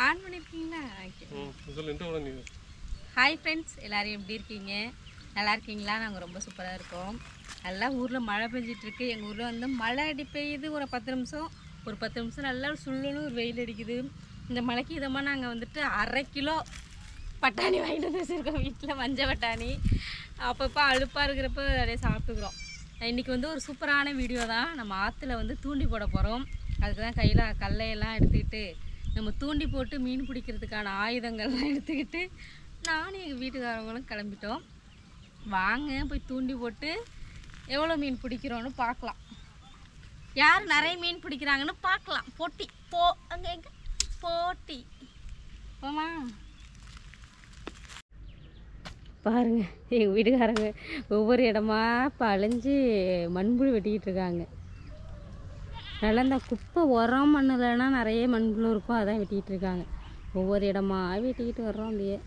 On பண்ணியிருக்கீங்களா? Hi friends, எல்லோரும் எப்படி இருக்கீங்க? நல்லா இருக்கீங்களா? நாங்கள் ரொம்ப சூப்பராக இருக்கோம். நல்லா ஊரில் மழை பெஞ்சிட்ருக்கு. எங்கள் ஊரில் வந்து மழை அடி பெய்யுது ஒரு 10 நிமிஷம் நல்லா சுள்ளுன்னு ஒரு வெயில் அடிக்குது. இந்த மழைக்கு இதமாக நாங்கள் வந்துட்டு 1/2 கிலோ பட்டாணி வாங்கிட்டு வந்து வச்சுருக்கோம் வீட்டில், மஞ்சள் பட்டாணி. அப்பப்போ அழுப்பாக இருக்கிறப்ப நிறைய சாப்பிட்டுக்கிறோம். இன்றைக்கி வந்து ஒரு சூப்பரான வீடியோ தான். நம்ம ஆற்றுல வந்து தூண்டி போட போகிறோம். அதுக்கு தான் கையில் கல்லையெல்லாம் எடுத்துக்கிட்டு நம்ம தூண்டி போட்டு மீன் பிடிக்கிறதுக்கான ஆயுதங்கள்லாம் எடுத்துக்கிட்டு நானும் எங்கள் வீட்டுக்காரவங்களும் கிளம்பிட்டோம். வாங்க போய் தூண்டி போட்டு எவ்வளோ மீன் பிடிக்கிறோன்னு பார்க்கலாம். யார் நிறைய மீன் பிடிக்கிறாங்கன்னு பார்க்கலாம். போட்டி அங்கே எங்கே போட்டி போமா பாருங்க. எங்கள் வீட்டுக்காரங்க ஒவ்வொரு இடமா பழிஞ்சு மண்புழு வெட்டிக்கிட்டு இருக்காங்க. நல்லா இந்த குப்பை உரம் மண்ணுலன்னா நிறைய மண்புழு இருக்கும், அதான் வெட்டிக்கிட்டு இருக்காங்க. ஒவ்வொரு இடமா வெட்டிக்கிட்டு வர்றோம் அப்படியே.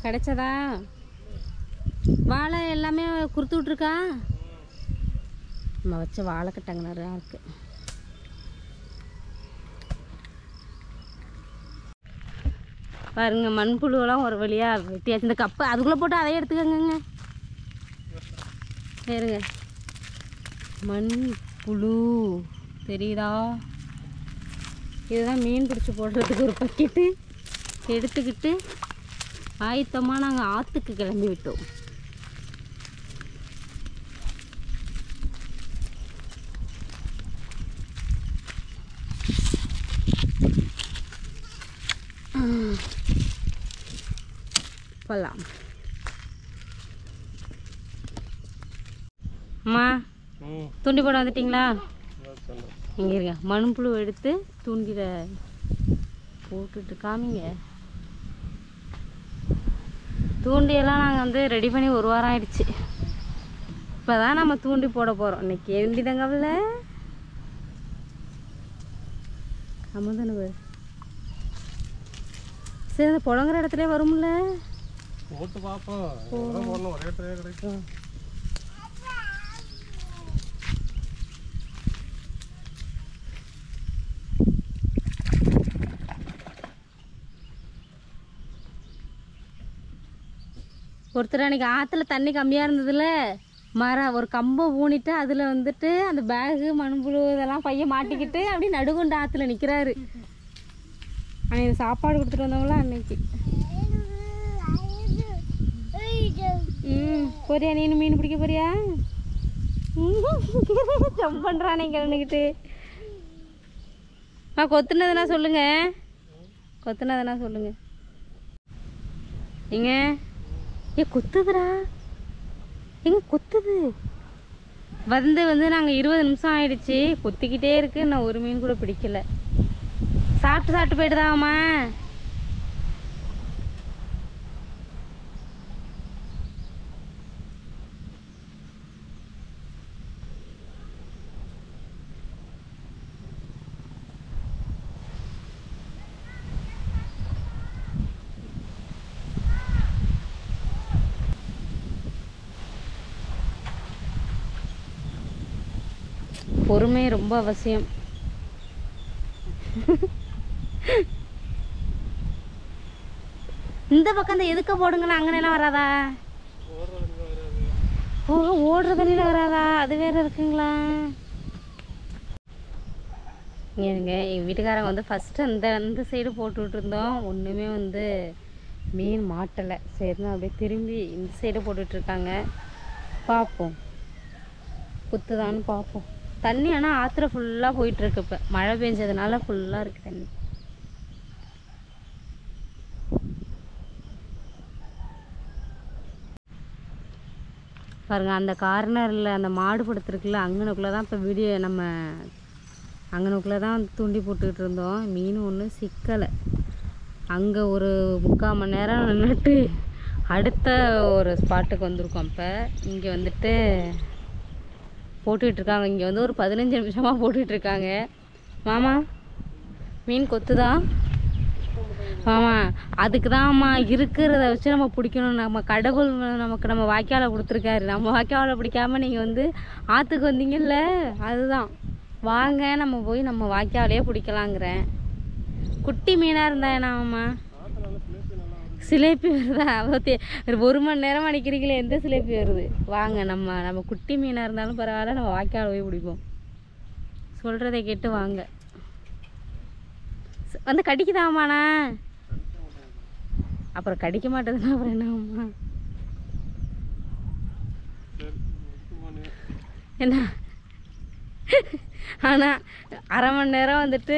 கிடைச்சதா? வாழை எல்லாமே குறுத்து விட்ருக்கா? நம்ம வச்ச வாழை கட்டாங்க நிறையா இருக்கு. பாருங்க, மண்புழுவெல்லாம் ஒரு வழியாக வெட்டியாச்சு. இந்த கப்பை அதுக்குள்ளே போட்டு அதை எடுத்துக்கோங்க. சரிங்க, மண்புழு தெரியுதா? இதுதான் மீன் பிடிச்சி போடுறதுக்கு ஒரு பக்கெட்டு எடுத்துக்கிட்டு ஆயத்தமாக நாங்கள் ஆற்றுக்கு கிளம்பி விட்டோம். போகலாம். அம்மா தூண்டி போட வந்துட்டிங்களா? இங்கே இருங்க, மண்புழு எடுத்து தூண்டில போட்டுட்டு காமிங்க. தூண்டியெல்லாம் நாங்கள் வந்து ரெடி பண்ணி 1 வாரம் ஆயிடுச்சு. இப்போ தான் நம்ம தூண்டி போட போகிறோம். இன்னைக்கு வேண்டிதங்கவில் அமுதனு பேர். சரி, அந்த புழங்குற இடத்துல வரும்ல, போட்டு பார்ப்போம். ஒரே ட்ரே கிடைக்கும். ஒருத்தர் அன்றைக்கி ஆற்றுல தண்ணி கம்மியாக இருந்ததில்ல, ஒரு கம்பை ஊனிட்டு அதில் வந்துட்டு அந்த பேகு மண்புழு இதெல்லாம் பையன் மாட்டிக்கிட்டு அப்படி நடுகொண்டு ஆற்றுல நிற்கிறாரு. அன்றைக்கி சாப்பாடு கொடுத்துட்டு வந்தவங்களா அன்னைக்கு. போறியா நீனு மீன் பிடிக்க போறியா? ஜம்ப் பண்ணுறானே கிளம்பிக்கிட்டு. கொத்துனதுன்னா சொல்லுங்கள், கொத்துனதுன்னா சொல்லுங்கள். எங்க கொத்துதுடா, எங்க கொத்துது. வந்து நாங்கள் 20 நிமிஷம் ஆயிடுச்சு, கொத்திக்கிட்டே இருக்கு. நான் ஒரு மீன் கூட பிடிக்கல. சாப்பிட்டு போயிட்டுதாம்மா. பொறுமை ரொம்ப அவசியம். இந்த பக்கம் இந்த எதுக்க போடுங்கன்னு அங்கனெல்லாம் வராதா? ஓடுற தண்ணியில் வராதா? அது வேற இருக்குங்களா? ஏங்க எங்கள் வீட்டுக்காரங்க வந்து ஃபஸ்ட்டு அந்த சைடு போட்டுக்கிட்டு இருந்தோம். ஒன்றுமே வந்து மீன் மாட்டலை. சரின்னு அப்படியே திரும்பி இந்த சைடு போட்டுட்ருக்காங்க. பார்ப்போம், குத்துதான்னு பார்ப்போம். தண்ணி ஆனால் ஆற்றுல ஃபுல்லாக போயிட்டுருக்கு. இப்போ மழை பெஞ்சதுனால ஃபுல்லாக இருக்குது தண்ணி. பாருங்கள், அந்த கார்னரில் அந்த மாடு படுத்துருக்குல்ல, அங்கனுக்குள்ளே தான் இப்போ வீடியோ நம்ம அங்கனுக்குள்ளே தான் தூண்டி போட்டுக்கிட்டு இருந்தோம். மீன் ஒன்றும் சிக்கலை. அங்கே ஒரு 3/4 மணி நேரம் நின்றுட்டு அடுத்த ஒரு ஸ்பாட்டுக்கு வந்திருக்கோம். இப்போ இங்கே வந்துட்டு போட்டுட்ருக்காங்க. இங்கே வந்து ஒரு 15 நிமிஷமாக போட்டுட்ருக்காங்க. மாமா மீன் கொத்துதா? ஆமாம், அதுக்கு தான் அம்மா இருக்கிறத வச்சு நம்ம பிடிக்கணும். நம்ம கடவுள் நமக்கு நம்ம வாய்க்காலை கொடுத்துருக்காரு. நம்ம வாய்க்காலை பிடிக்காம நீங்கள் வந்து ஆற்றுக்கு வந்தீங்கல்ல, அதுதான். வாங்க நம்ம போய் நம்ம வாய்க்காலையே பிடிக்கலாங்கிறேன். குட்டி மீனாக இருந்தா என்னாம்மா? சிலேப்பி வருதா? ஒரு மணி நேரம் அடிக்கிறீங்களே, எந்த சிலேப்பி வருது? வாங்க நம்ம குட்டி மீனாக இருந்தாலும் பரவாயில்ல, நம்ம வாய்க்காலை போய் பிடிப்போம். சொல்கிறத கேட்டு வாங்க. வந்து கடிக்குதாம்மாண்ணா? அப்புறம் கடிக்க மாட்டேதுன்னா அப்புறம் என்னம்மா? என்ன ஆனால் அரை மணி நேரம் வந்துட்டு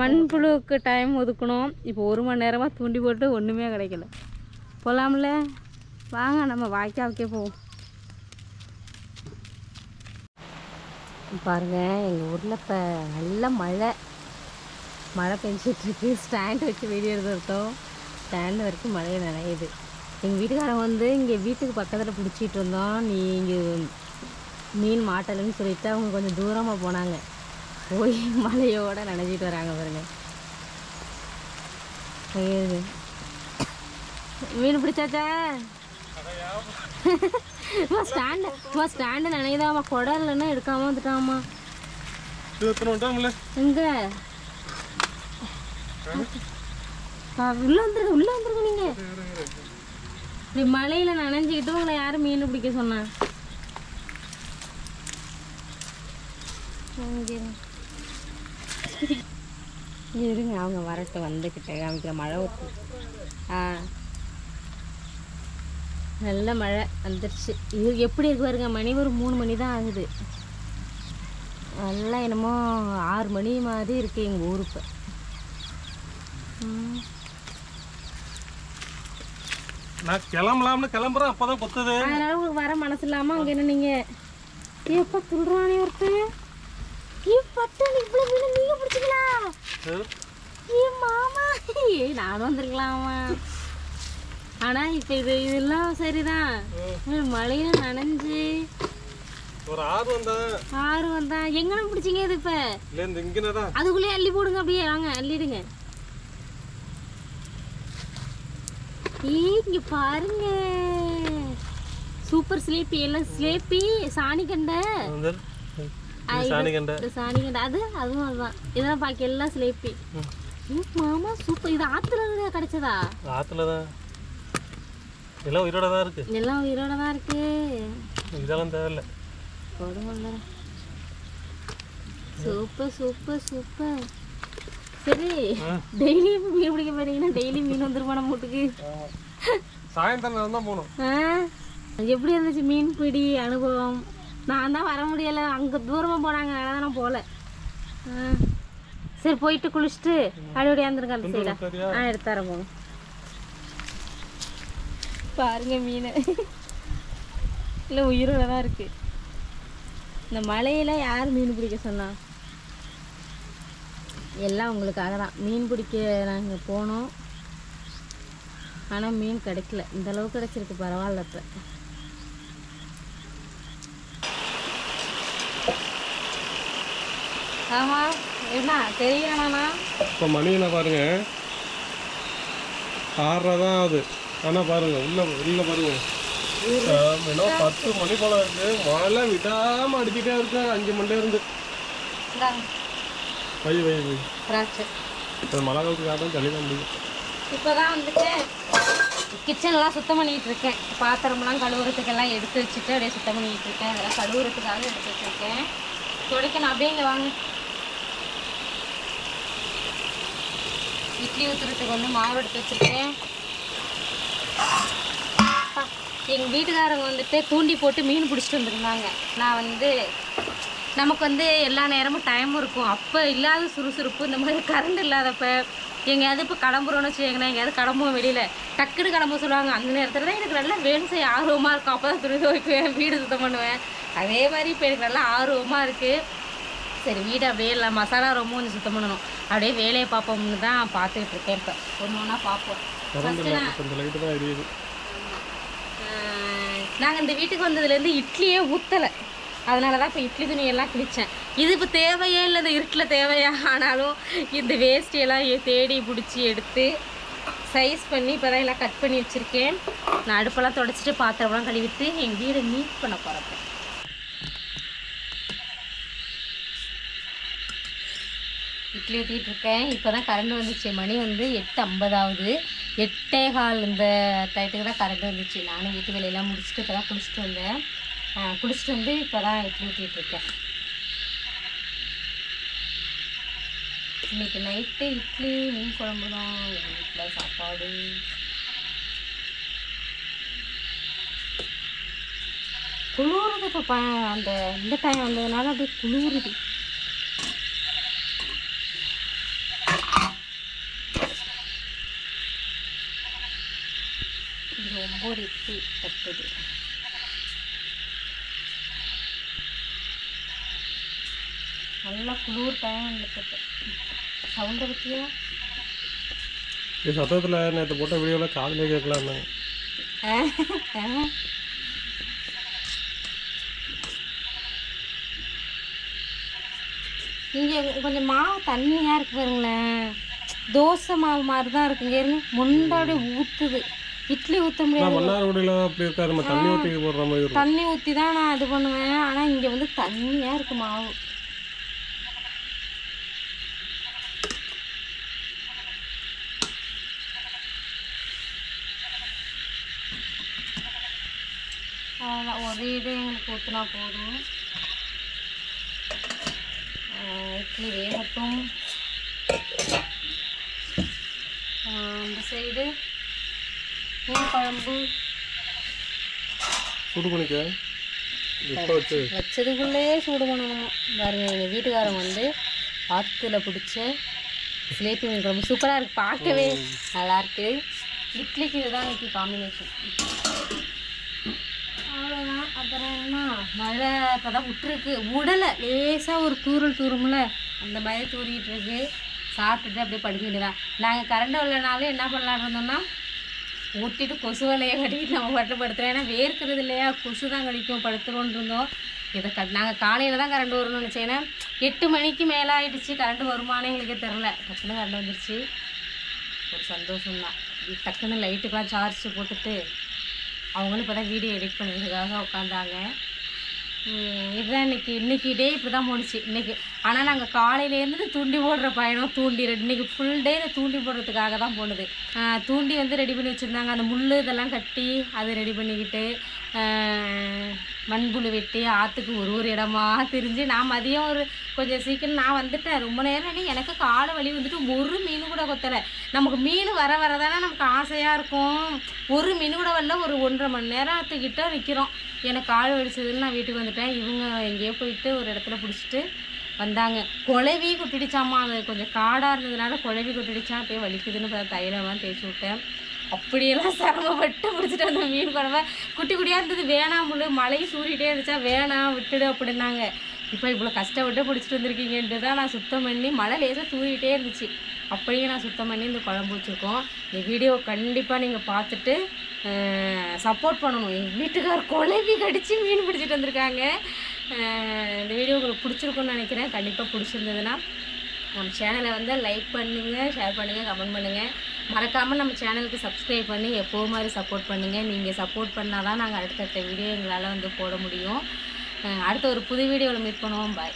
மண்புழுவுக்கு டைம் ஒதுக்கணும். இப்போ 1 மணி நேரமாக தூண்டி போட்டு ஒன்றுமே கிடைக்கல. போகலாம்ல? வாங்க நம்ம வாய்க்காவுக்கே போவோம். பாருங்கள், எங்கள் ஊரில் இப்போ நல்ல மழை பெஞ்சிட்ருக்கு. ஸ்டாண்ட் வச்சு வீடியோ எடுத்துருக்கோம். ஸ்டாண்டு வரைக்கும் மழையை நனையுது. எங்கள் வீட்டுக்காரங்க வந்து இங்கே வீட்டுக்கு பக்கத்தில் பிடிச்சிட்டு இருந்தோம். நீ இங்கே மீன் மாட்டலைன்னு சொல்லிட்டு அவங்க கொஞ்சம் தூரமாக போனாங்க. போய் மழையோடு நனைஞ்சிட்டு வராங்க பாருங்க. மீன் பிடிச்சாச்சா? ஸ்டாண்டு நினைதாமா, குடம் இல்லைன்னா எடுக்காம வந்துட்டாமா. எங்க உள்ள வந்துருங்க நீங்க. இப்படி மழையில நனைஞ்சுக்கிட்டு உங்களை யாரும் மீன் பிடிக்க சொன்னா? இருங்க, அவங்க வரட்டும். வந்துக்கிட்ட காமிக்கிற மழை ஊற்று. நல்ல மழை வந்துடுச்சு. இது எப்படி இருக்கு பாருங்க. மணி ஒரு 3 மணி தான் ஆகுது. நல்லா என்னமோ 6 மணி மாதிரி இருக்குது எங்கள் ஊருக்கு. நான் கிளம்பலாம்னு கிளம்புறேன், அப்போதான் கொத்துது. அதனால உங்களுக்கு வர மனசு இல்லாமல் அங்கே என்ன நீங்கள் எப்போ துள்ளுறானே ஒருத்தன். பட்டன் இவ்வளோ மீன் நீங்கள் பிடிச்சிங்களா? மாமா நானும் வந்துருக்கலாமா? ஆனால் இப்போ இதெல்லாம் சரிதான். மழையில நனைஞ்சு ஒரு ஆறு வந்தா எங்கன பிடிச்சிங்க? இது இப்போ அதுக்குள்ளேயே அள்ளி போடுங்க. அப்படியே வாங்க அள்ளிடுங்க. இங்க பாருங்க, சூப்பர் ஸ்லேப்பி. எல்லாம் ஸ்லேப்பி, சாணிகண்டை, அதுவும் அதுதான். இதெல்லாம் பாக்கி எல்லாம் ஸ்லேப்பி. மாமா சூப்பர். இது ஆத்துல கிடைச்சதா? ஆத்துலதான். எல்லாம் உயிரோட தான் இருக்கு. எல்லாம் உயிரோட தான் இருக்கு. இதெல்லாம் தேவையில்லை. Super super super. சரி, டெய்லி மீன் பிடிக்க போறீங்கன்னா டெய்லி மீன் வந்துருமா நம்ம வீட்டுக்கு? சாயந்தரம் தான் போகணும். எப்படி இருந்துச்சு மீன் பிடி அனுபவம்? நான் தான் வர முடியலை, அங்கே தூரமாக போனாங்க, அதனால தான் நான் போகல. சரி, போயிட்டு குளிச்சுட்டு அப்படியே வந்துருங்க அந்த சைடாக. எடுத்தார போங்க. பாருங்க மீன் இல்லை உயிரோட தான் இருக்கு. இந்த மழையில யார் மீன் பிடிக்க சொன்னா? எல்லாம் உங்களுக்காக தான். மீன் பிடிக்க நாங்கள் போனோம், ஆனால் மீன் கிடைக்கல. இந்த அளவுக்கு கிடைச்சிருக்கு, பரவாயில்ல. இப்போ ஆமாம், என்ன தெரியலண்ணா? இப்போ மணி என்ன பாருங்க, 6:30 தான் ஆகுது. ஆனால் பாருங்க உள்ள பாருங்க, இன்னும் 10 மணி போல இருக்கு. மழை விடாமல் அடிச்சுட்டே இருக்கு 5 மணில இருந்து. வை மழை காலத்துக்கு தான் தள்ளி தான் முடியும். இப்போ தான் வந்துட்டு கிச்சன்லாம் சுத்தம் பண்ணிகிட்டு இருக்கேன். பாத்திரம்லாம் கழுவுறதுக்கெல்லாம் எடுத்து வச்சுட்டு அப்படியே சுத்தம் பண்ணிக்கிட்டு இருக்கேன். அதெல்லாம் கழுவுறதுக்காக எடுத்து வச்சுருக்கேன். துடைக்கணும். அப்படியே இங்கே வாங்க. இட்லி ஊற்றுறதுக்கு வந்து மாவு எடுத்து வச்சுருக்கேன். எங்கள் வீட்டுக்காரங்க வந்துட்டு தூண்டி போட்டு மீன் பிடிச்சிட்டு வந்துருந்தாங்க. நான் வந்து நமக்கு வந்து எல்லா நேரமும் டைமும் இருக்கும். அப்போ இல்லாத சுறுசுறுப்பு, இந்த மாதிரி கரண்ட் இல்லாதப்ப எங்கேயாவது இப்போ கிளம்புறோன்னு வச்சுக்கோங்களேன், எங்கேயாவது கிளம்புவோம் வெளியில், டக்குன்னு கிளம்ப சொல்லுவாங்க. அந்த நேரத்தில் தான் எனக்கு நல்லா வேலை செய்ய ஆர்வமாக இருக்கும். அப்போ தான் துணி துவைக்குவேன், வீடு சுத்தம் பண்ணுவேன். அதே மாதிரி இப்போ எனக்கு நல்லா ஆர்வமாக இருக்குது. சரி, வீடு அப்படியே இல்லை, மசாலா ரொம்ப கொஞ்சம் சுத்தம் பண்ணணும். அப்படியே வேலையை பார்ப்போம்னு தான் பார்த்துக்கிட்டு இருக்கேன். இப்போ ஒன்று ஒன்றா பார்ப்போம். நாங்கள் இந்த வீட்டுக்கு வந்ததுலேருந்து இட்லியே ஊற்றலை, அதனால தான் இப்போ இட்லி துணியெல்லாம் கிழிச்சேன். இது இப்போ தேவையே இல்லை, இந்த இருட்டில் தேவையா, ஆனாலும் இந்த வேஸ்டியெல்லாம் தேடி பிடிச்சி எடுத்து சைஸ் பண்ணி இப்போ தான் எல்லாம் கட் பண்ணி வச்சுருக்கேன். நான் அடுப்பெல்லாம் தொடச்சிட்டு பாத்திரம்லாம் கழுவிட்டு எங்கள் வீடை நீட் பண்ண போகிறேன். இட்லி ஊற்றிட்டு இருக்கேன். இப்போ தான் கரண்ட் வந்துச்சு. மணி வந்து 8:50 ஆகுது. 8:15 இந்த டயத்துக்கு தான் கரண்ட் வந்துச்சு. நானும் வீட்டு வேலையெல்லாம் முடிச்சுட்டு இப்போ தான் குளிச்சுட்டு வந்தேன். குளிச்சுட்டு வந்து இப்போ தான் இட்லி ஊற்றிட்டு இருக்கேன். இன்றைக்கி நைட்டு இட்லி மீன் குழம்பு தான் எங்கள் வீட்டில் சாப்பாடு. குளிருது இப்போ, அந்த இந்த டைம் வந்ததுனால அப்படியே குளிருது. இது 9 இட்லி தட்டுது. நல்லா குளிர் டைம் வந்துட்டு சவுண்டை பற்றியா சத்தத்தில் நேற்று போட்ட வீடியோவில் காதலே கேட்கலான்னு. இங்கே கொஞ்சம் மாவு தண்ணியாக இருக்கு பாருங்களேன், தோசை மாவு மாதிரி தான் இருக்குங்க. இருங்க முன்னாடி ஊற்றுது, இட்லி ஊற்ற முடியாது. மன்னார்குடியில் அப்படி இருக்காது, நம்ம தண்ணி ஊற்றி போடுற மாதிரி இருக்கும். தண்ணி ஊற்றி தான் நான் இது பண்ணுவேன், ஆனால் இங்கே வந்து தண்ணியாக இருக்குது மாவு. அவ்வளோதான், ஒரே இது எங்களுக்கு ஊற்றினா போதும். இட்லி வேகட்டும். இந்த சைடு மீன் குழம்பு சூடு பண்ணிக்க. இப்போ வச்சதுக்குள்ளே சூடு பண்ணணும் பாருங்க. எங்கள் வீட்டுக்காரன் வந்து ஆற்றுல பிடிச்ச சிலேபி மீன் குழம்பு சூப்பராக இருக்குது, பார்க்கவே நல்லாயிருக்கு. இட்லிக்கு இதுதான் இன்னைக்கு காம்பினேஷன். அவ்வளோதான். அப்புறம் என்ன, மழை இப்போ தான் விட்டுருக்கு, விடலை, லேசாக ஒரு தூரும்ல அந்த மாதிரி தூரிக்கிட்டு இருக்கு. சாப்பிட்டுட்டு அப்படியே படுக்க வேண்டியதான். நாங்கள் கரண்ட் வரலனாலும் என்ன பண்ணலான்னு இருந்தோம்னா ஊட்டிட்டு கொசு வலையை கட்டிட்டு நம்ம பட்டில் படுத்துகிறோம். ஏன்னா வேர்க்கிறது இல்லையா, கொசு தான் கடிக்கும், படுத்துகிறோன்னு இருந்தோம். இதை நாங்கள் காலையில் தான் கரண்ட் வரும்னு நினச்சேன். ஏன்னா 8 மணிக்கு மேலே ஆகிடுச்சு, கரண்ட் வருமானே எங்களுக்கே தெரில. டக்குன்னு கரண்ட் வந்துடுச்சு, ஒரு சந்தோஷம்தான். டக்குன்னு லைட்டுக்கெலாம் சார்ஜ் போட்டுட்டு அவங்களும் இப்போ தான் வீடியோ எடிட் பண்ணுறதுக்காக உட்காந்தாங்க. இதுதான் இன்றைக்கி டே இப்படி தான் போணுச்சு இன்றைக்கி. ஆனால் நாங்கள் காலையிலேருந்து தூண்டி போடுற பயணம், இன்றைக்கி ஃபுல் டே தூண்டி போடுறதுக்காக தான் போனது. தூண்டி வந்து ரெடி பண்ணி வச்சுருந்தாங்க, அந்த முள் இதெல்லாம் கட்டி அது ரெடி பண்ணிக்கிட்டு மண்புழு வெட்டி ஆற்றுக்கு ஒரு இடமா திரிஞ்சு நான் மதியம் கொஞ்சம் சீக்கிரம் நான் வந்துட்டேன். ரொம்ப நேரம் எனக்கு காலை வலி வந்துட்டு ஒரு மீன் கூட கொத்தலை. நமக்கு மீன் வர தானே நமக்கு ஆசையாக இருக்கும். ஒரு மீன் கூட வரல. ஒரு 1.5 மணி நேரத்துக்கிட்ட நிற்கிறோம். எனக்கு கால் வலிச்சதுன்னு நான் வீட்டுக்கு வந்துட்டேன். இவங்க எங்கேயோ போயிட்டு ஒரு இடத்துல பிடிச்சிட்டு வந்தாங்க. குழவி கொட்டிடுச்சாம்மா, அது கொஞ்சம் காடாக இருந்ததுனால குழவி கொட்டிடுச்சா, அப்படியே வலிக்குதுன்னு தைலம்லாம் தேய்ச்சி விட்டேன். அப்படியெல்லாம் சிரமப்பட்டு பிடிச்சிட்டு வந்த மீன் குழம்பை குட்டி குட்டியாக இருந்தது. வேணாம் முள்ளு மழை சூறிகிட்டே இருந்துச்சா, வேணாம் விட்டுடு அப்படின்னாங்க. இப்போ இவ்வளோ கஷ்டப்பட்டு பிடிச்சிட்டு வந்திருக்கீங்கன்ட்டு தான் நான் சுத்தம் பண்ணி, மழை லேசாக தூரிகிட்டே இருந்துச்சு, அப்படியே நான் சுத்தம் பண்ணி இந்த குழம்பு வச்சுருக்கோம். இந்த வீடியோ கண்டிப்பாக நீங்கள் பார்த்துட்டு சப்போர்ட் பண்ணணும். எங்கள் வீட்டுக்கார் குழவி கடித்து மீன் பிடிச்சிட்டு வந்திருக்காங்க. இந்த வீடியோ உங்களுக்கு பிடிச்சிருக்குன்னு நினைக்கிறேன். கண்டிப்பாக பிடிச்சிருந்ததுன்னா நம்ம சேனலை வந்து லைக் பண்ணுங்கள், ஷேர் பண்ணுங்கள், கமெண்ட் பண்ணுங்கள். மறக்காமல் நம்ம சேனலுக்கு சப்ஸ்கிரைப் பண்ணி எப்போ மாதிரி சப்போர்ட் பண்ணுங்கள். நீங்கள் சப்போர்ட் பண்ணால் தான் நாங்கள் அடுத்தடுத்த வீடியோ எங்களால் வந்து போட முடியும். அடுத்த ஒரு புது வீடியோவில் மீட் பண்ணுவோம். பாய்.